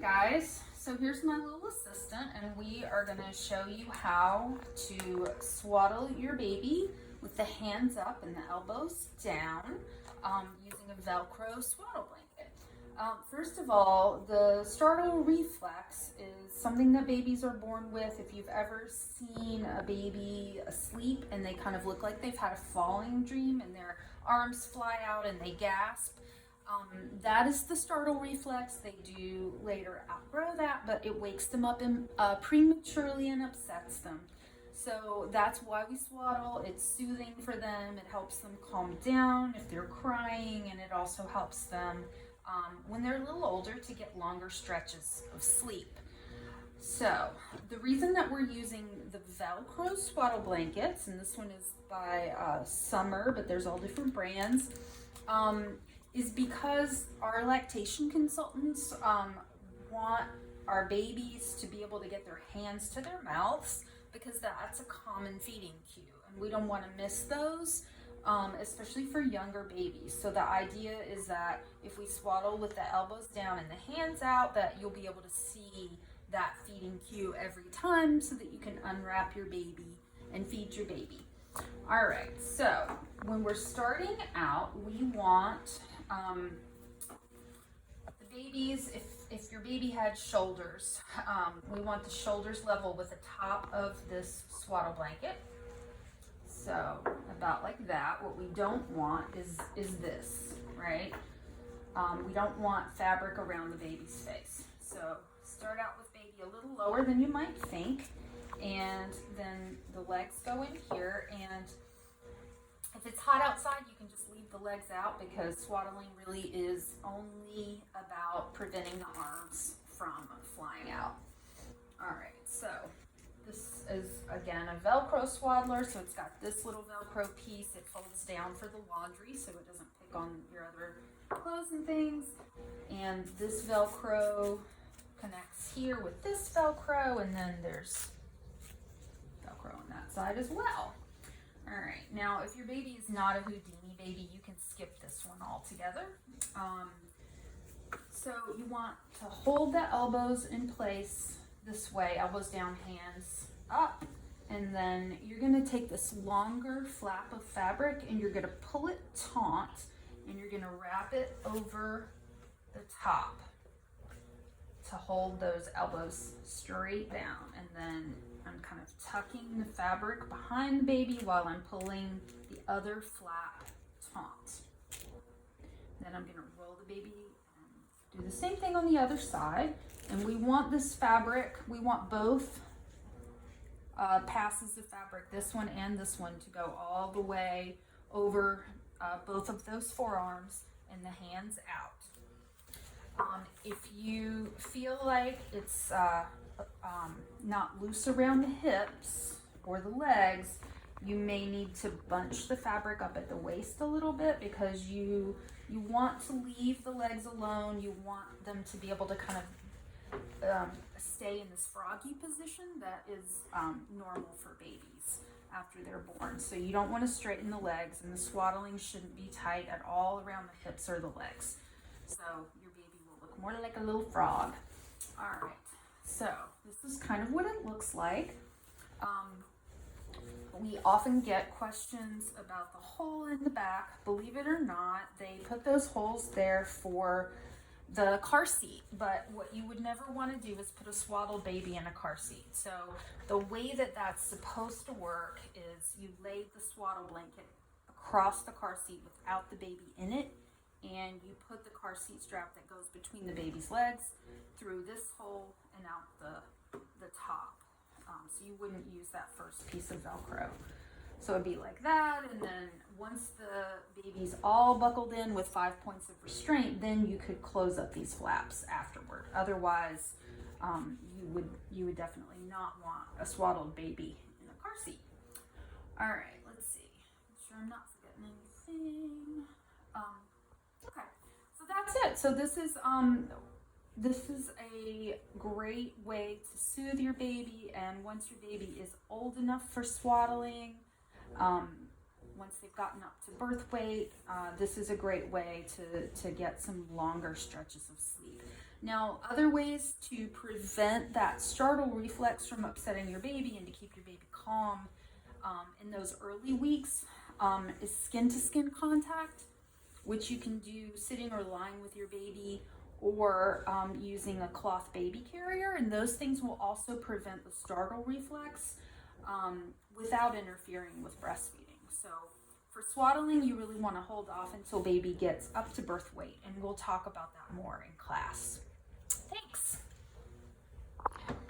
Guys, so here's my little assistant, and we are going to show you how to swaddle your baby with the hands up and the elbows down using a Velcro swaddle blanket. First of all, the startle reflex is something that babies are born with. If you've ever seen a baby asleep and they kind of look like they've had a falling dream and their arms fly out and they gasp, that is the startle reflex. They do later outgrow that, but it wakes them up prematurely and upsets them. So that's why we swaddle. It's soothing for them. It helps them calm down if they're crying, and it also helps them when they're a little older to get longer stretches of sleep. So the reason that we're using the Velcro swaddle blankets, and this one is by Summer, but there's all different brands, is because our lactation consultants want our babies to be able to get their hands to their mouths, because that's a common feeding cue, and we don't want to miss those, especially for younger babies. So the idea is that if we swaddle with the elbows down and the hands out, that you'll be able to see that feeding cue every time so that you can unwrap your baby and feed your baby. All right, so when we're starting out, we want the babies, if your baby had shoulders, we want the shoulders level with the top of this swaddle blanket. So about like that. What we don't want is this, right? We don't want fabric around the baby's face. So start out with baby a little lower than you might think, and then the legs go in here, and if it's hot outside, you can just leave the legs out, because swaddling really is only about preventing the arms from flying out. All right, so this is, again, a Velcro swaddler, so it's got this little Velcro piece. It folds down for the laundry so it doesn't pick on your other clothes and things. And this Velcro connects here with this Velcro, and then there's Velcro on that side as well. All right, now if your baby is not a Houdini baby, you can skip this one altogether. So you want to hold the elbows in place this way, elbows down, hands up, and then you're going to take this longer flap of fabric and you're going to pull it taut, and you're going to wrap it over the top to hold those elbows straight down. And then I'm kind of tucking the fabric behind the baby while I'm pulling the other flap taut. Then I'm going to roll the baby and do the same thing on the other side. And we want this fabric, we want both passes of fabric, this one and this one, to go all the way over both of those forearms and the hands out. If you feel like it's not loose around the hips or the legs, you may need to bunch the fabric up at the waist a little bit, because you want to leave the legs alone. You want them to be able to kind of stay in this froggy position that is normal for babies after they're born. So you don't want to straighten the legs, and the swaddling shouldn't be tight at all around the hips or the legs. So your baby will look more like a little frog. All right, so this is kind of what it looks like. We often get questions about the hole in the back. Believe it or not, they put those holes there for the car seat, but what you would never want to do is put a swaddled baby in a car seat. So the way that that's supposed to work is you lay the swaddle blanket across the car seat without the baby in it, and you put the car seat strap that goes between the baby's legs through this hole and out the top. So you wouldn't use that first piece of Velcro. So it'd be like that, and then once the baby's all buckled in with 5 points of restraint, then you could close up these flaps afterward. Otherwise, you would definitely not want a swaddled baby in a car seat. All right, let's see. Make sure I'm not forgetting anything. Okay, so that's it. So this is a great way to soothe your baby, and once your baby is old enough for swaddling, once they've gotten up to birth weight, this is a great way to get some longer stretches of sleep. Now, other ways to prevent that startle reflex from upsetting your baby and to keep your baby calm in those early weeks is skin-to-skin contact, which you can do sitting or lying with your baby, or using a cloth baby carrier, and those things will also prevent the startle reflex without interfering with breastfeeding. So for swaddling, you really want to hold off until baby gets up to birth weight, and we'll talk about that more in class.